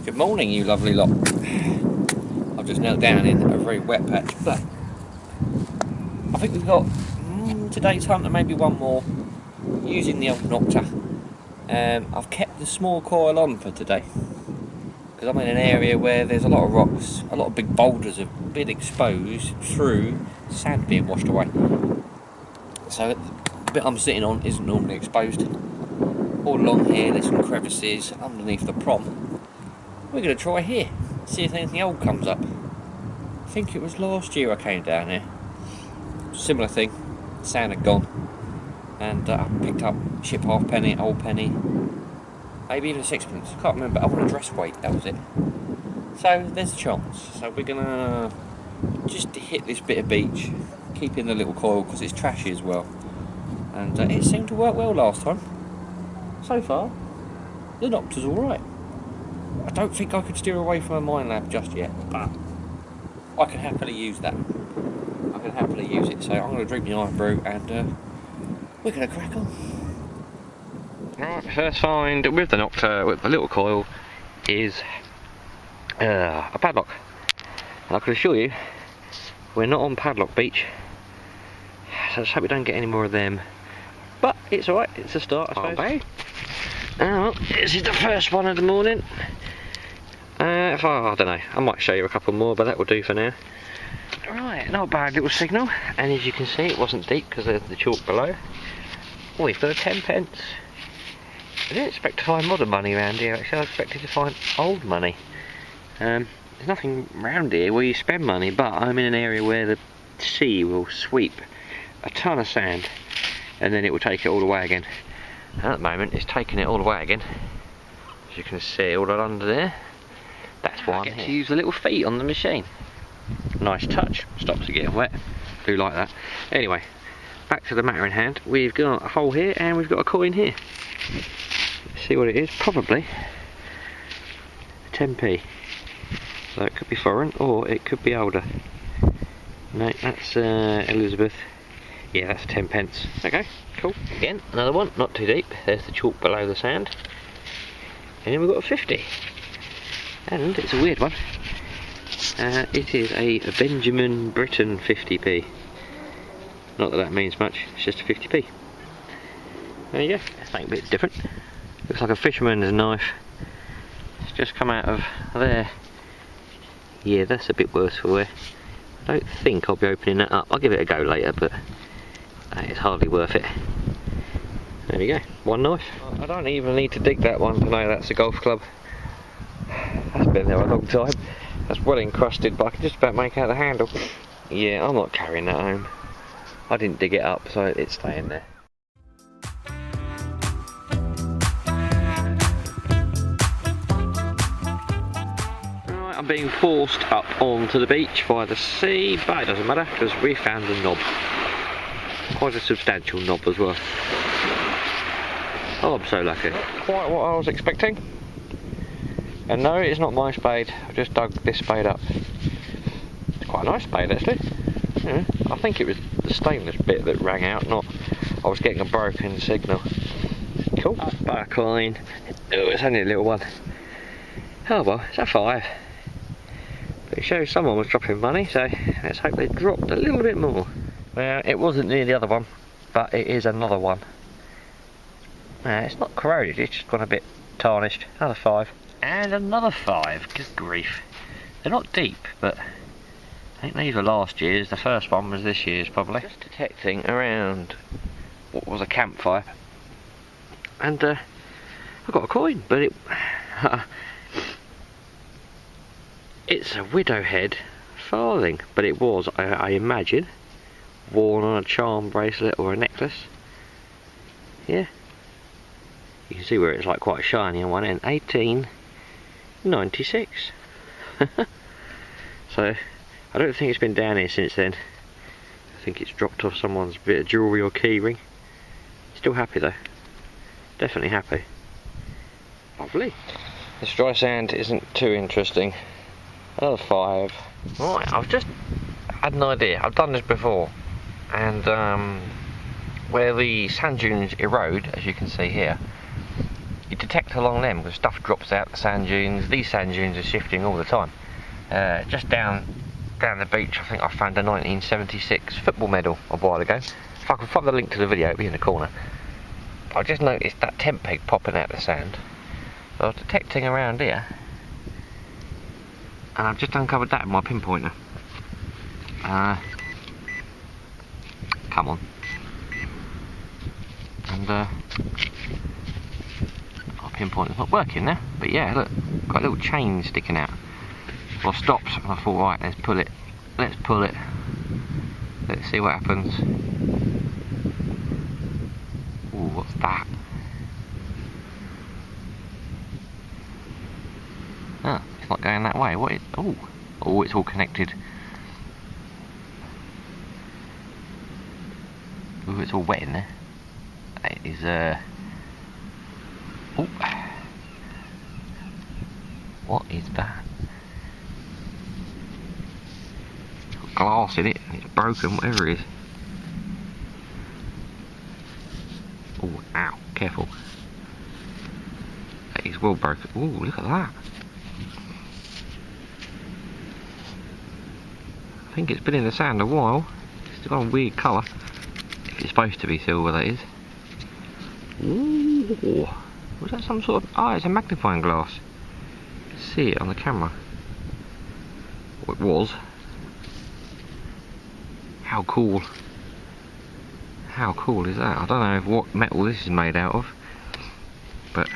Good morning, you lovely lot. I've just knelt down in a very wet patch, but I think we've got today's hunt and maybe one more using the old Nokta. I've kept the small coil on for today because I'm in an area where there's a lot of rocks, a lot of big boulders have been exposed through sand being washed away. So the bit I'm sitting on isn't normally exposed. All along here there's some crevices underneath the prom. We're going to try here, see if anything old comes up. I think it was last year I came down here. Similar thing, sand had gone, and I picked up ship halfpenny, old penny, maybe even a sixpence. I can't remember. I want a dress weight, that was it. So there's a chance. So we're going to just hit this bit of beach, keep in the little coil because it's trashy as well. And it seemed to work well last time. So far, the Nokta's alright. I don't think I could steer away from a mine lab just yet, but I can happily use that. I can happily use it, so I'm going to drink my iron brew and we're going to crack on. Right, first find with the Nokta, with the little coil, is a padlock. And I can assure you, we're not on Padlock Beach, so I just hope we don't get any more of them. But it's alright, it's a start, I suppose. Okay. Well, this is the first one of the morning. I don't know, I might show you a couple more, but that will do for now. Right, not a bad little signal, and as you can see it wasn't deep because there's the chalk below. Oh, we've got a 10 pence. I didn't expect to find modern money around here, actually I expected to find old money. There's nothing around here where you spend money, but I'm in an area where the sea will sweep a ton of sand and then it will take it all away again. And at the moment it's taking it all away again. As you can see all that under there. That's why I get to use the little feet on the machine. Nice touch, stops it getting wet. Do like that. Anyway, back to the matter in hand. We've got a hole here and we've got a coin here. Let's see what it is. Probably 10p. So it could be foreign or it could be older. No, that's Elizabeth. Yeah, that's 10 pence. Okay, cool. Again, another one, not too deep. There's the chalk below the sand. And then we've got a 50. And it's a weird one. It is a Benjamin Britten 50p. Not that that means much, it's just a 50p. There you go, something a bit different. Looks like a fisherman's knife. It's just come out of there. Yeah, that's a bit worse for wear. I don't think I'll be opening that up. I'll give it a go later, but it's hardly worth it. There we go, one knife. I don't even need to dig that one to know that's a golf club. That's been there a long time. That's well encrusted, but I can just about make out the handle. Yeah, I'm not carrying that home. I didn't dig it up, so it's staying there. Right, I'm being forced up onto the beach by the sea, but it doesn't matter because we found a knob. Quite a substantial knob as well. Oh, I'm so lucky. Not quite what I was expecting. And no, it's not my spade. I've just dug this spade up. It's quite a nice spade actually. Yeah, I think it was the stainless bit that rang out, not I was getting a broken signal. Cool. Bar coin. Oh, it's only a little one. Oh well, it's a 5. But it shows someone was dropping money, so let's hope they dropped a little bit more. Well, it wasn't near the other one, but it is another one. It's not corroded, it's just gone a bit tarnished. Another 5. And another 5, good grief. They're not deep, but I think these were last year's. The first one was this year's probably. Just detecting around what was a campfire. And I got a coin, but it's a widow head farthing. But it was, I imagine, worn on a charm bracelet or a necklace. Yeah. You can see where it's like quite shiny on one end. 1896. So I don't think it's been down here since then. I think it's dropped off someone's bit of jewellery or key ring. Still happy though. Definitely happy. Lovely. This dry sand isn't too interesting. Another 5. Right, I've just had an idea. I've done this before. And where the sand dunes erode, as you can see here, you detect along them because stuff drops out the sand dunes. These sand dunes are shifting all the time. Just down the beach, I think I found a 1976 football medal a while ago. If I can find the link to the video, it'll be in the corner. But I just noticed that tent peg popping out of the sand. So I was detecting around here, and I've just uncovered that with my pinpointer. Come on. And my pinpointer's not working now. But yeah, look, got a little chain sticking out. Well, I stopped and I thought, right, let's pull it. Let's pull it. Let's see what happens. Ooh, what's that? Ah, it's not going that way. What is? Oh, oh, it's all connected. Ooh, it's all wet in there. It is oh, what is that? It's got glass in it and it's broken, whatever it is. Oh, ow, careful. That is well broken. Oh, look at that. I think it's been in the sand a while. It's got a weird colour. If it's supposed to be silver, that is. Ooh, was that some sort of... Oh, it's a magnifying glass. You can see it on the camera. Or it was. How cool. How cool is that? I don't know what metal this is made out of. But...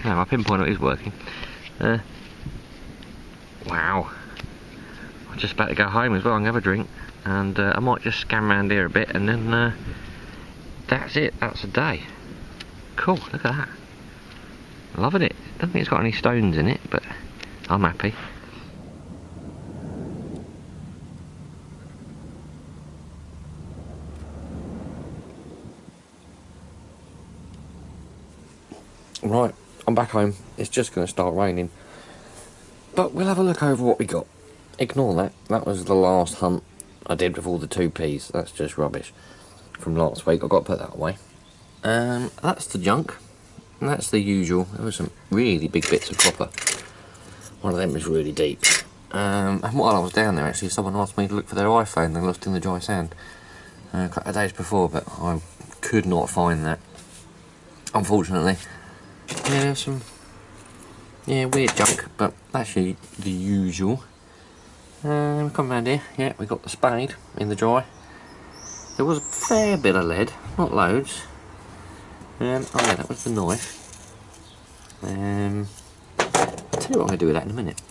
no, my pinpointer is working. Wow. I'm just about to go home as well and have a drink. And I might just scan around here a bit and then... that's it, that's a day. Cool, look at that. Loving it. Don't think it's got any stones in it, but I'm happy. Right, I'm back home. It's just going to start raining. But we'll have a look over what we got. Ignore that. That was the last hunt I did with all the 2Ps. That's just rubbish from last week. I've got to put that away. That's the junk. And that's the usual. There were some really big bits of copper. One of them was really deep. And while I was down there, actually, someone asked me to look for their iPhone they lost in the dry sand a couple of days before, but I could not find that, unfortunately. Yeah, some weird junk, but actually the usual. Come round here. Yeah, we got the spade in the dry. There was a fair bit of lead, not loads. Oh yeah, that was the knife. I'll tell you what I'm going to do with that in a minute.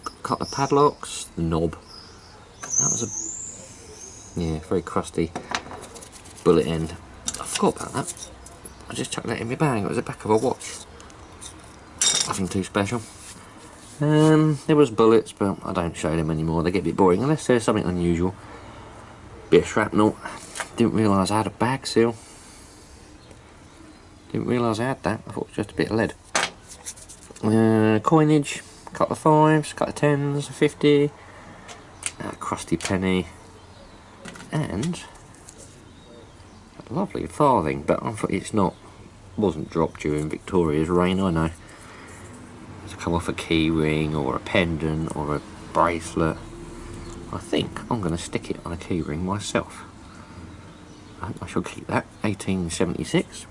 Got a couple of padlocks, the knob. That was a very crusty bullet end. I forgot about that. I just chucked that in my bag. It was the back of a watch. Nothing too special. There was bullets, but I don't show them anymore. They get a bit boring unless there's something unusual. Bit of shrapnel. Didn't realise I had a bag seal. Didn't realise I had that. I thought it was just a bit of lead. Coinage, a couple of 5s, a couple of 10s, a 50, a crusty penny, and a lovely farthing, but I thought wasn't dropped during Victoria's reign, I know. It's come off a key ring or a pendant or a bracelet. I think I'm going to stick it on a key ring myself. I shall keep that. 1876.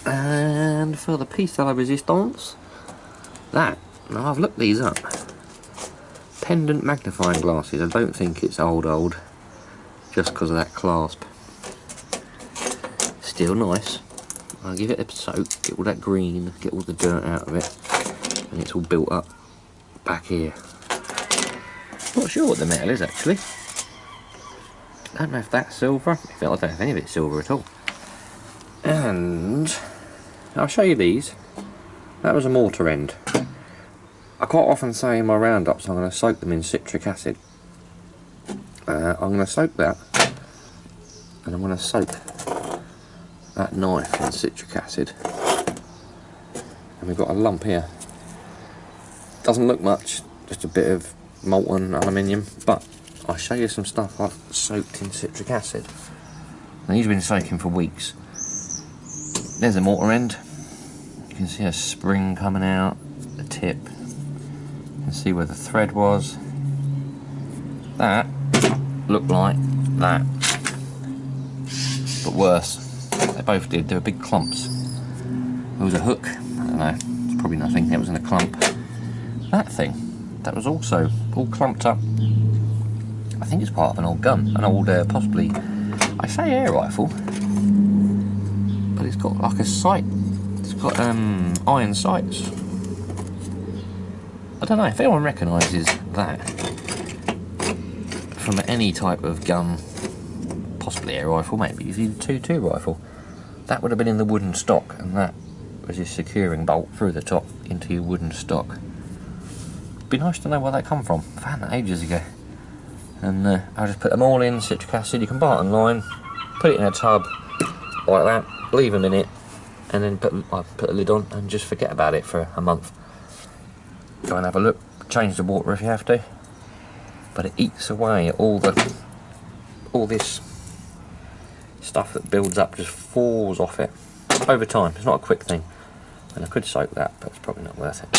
And for the piece de la resistance, now I've looked these up. Pendant magnifying glasses. I don't think it's old, just because of that clasp. Still nice. I'll give it a soak, get all that green, get all the dirt out of it, and it's all built up back here. Not sure what the metal is actually. Don't know if that's silver. I don't know if any of it's silver at all. And I'll show you these. That was a mortar end. I quite often say in my roundups I'm going to soak them in citric acid. I'm going to soak that, and I'm going to soak that knife in citric acid. And we've got a lump here. Doesn't look much, just a bit of molten aluminium, but I'll show you some stuff I've soaked in citric acid. Now, these have been soaking for weeks. There's a mortar end. You can see a spring coming out, the tip. You can see where the thread was. That looked like that, but worse. They both did. They were big clumps. There was a hook. I don't know. It's probably nothing. It was in a clump. That thing, that was also all clumped up. I think it's part of an old gun, an old possibly, I say air rifle, but it's got like a sight. It's got iron sights. I don't know if anyone recognises that from any type of gun, possibly air rifle, maybe even 2.2 rifle. That would have been in the wooden stock, and that was your securing bolt through the top into your wooden stock. Be nice to know where they come from. I found that ages ago. And I just put them all in citric acid. You can buy it online, put it in a tub like that, leave them in it, and then I put a lid on and just forget about it for a month. Go and have a look, change the water if you have to. But it eats away at all this stuff that builds up, just falls off it over time. It's not a quick thing, and I could soak that, but it's probably not worth it.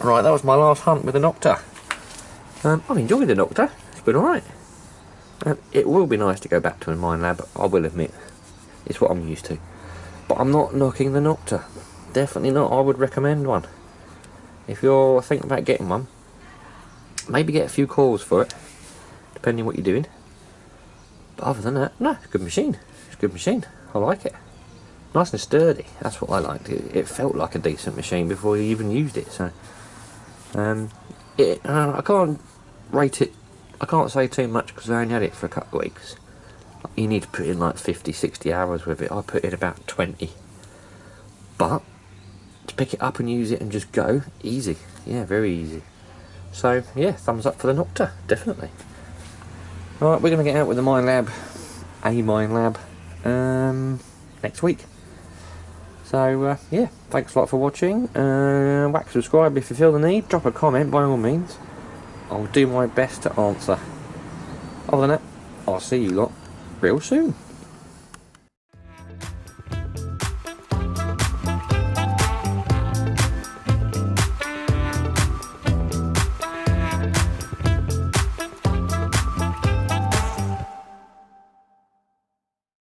Right, that was my last hunt with a Nokta. I've enjoyed the Nokta. It's been alright. It will be nice to go back to a mine lab, I will admit. It's what I'm used to. But I'm not knocking the Nokta. Definitely not. I would recommend one. If you're thinking about getting one, maybe get a few calls for it, depending on what you're doing. But other than that, no, it's a good machine. It's a good machine. I like it. Nice and sturdy. That's what I liked. It felt like a decent machine before you even used it. So, I can't rate it. I can't say too much because I only had it for a couple of weeks. You need to put in like 50-60 hours with it. I put in about 20. But to pick it up and use it and just go, easy. Yeah, very easy. So yeah, thumbs up for the Nokta, definitely. Alright, we're going to get out with the mine lab, next week. So yeah, thanks a lot for watching. Whack subscribe if you feel the need. Drop a comment by all means. I'll do my best to answer. Other than that, I'll see you lot real soon.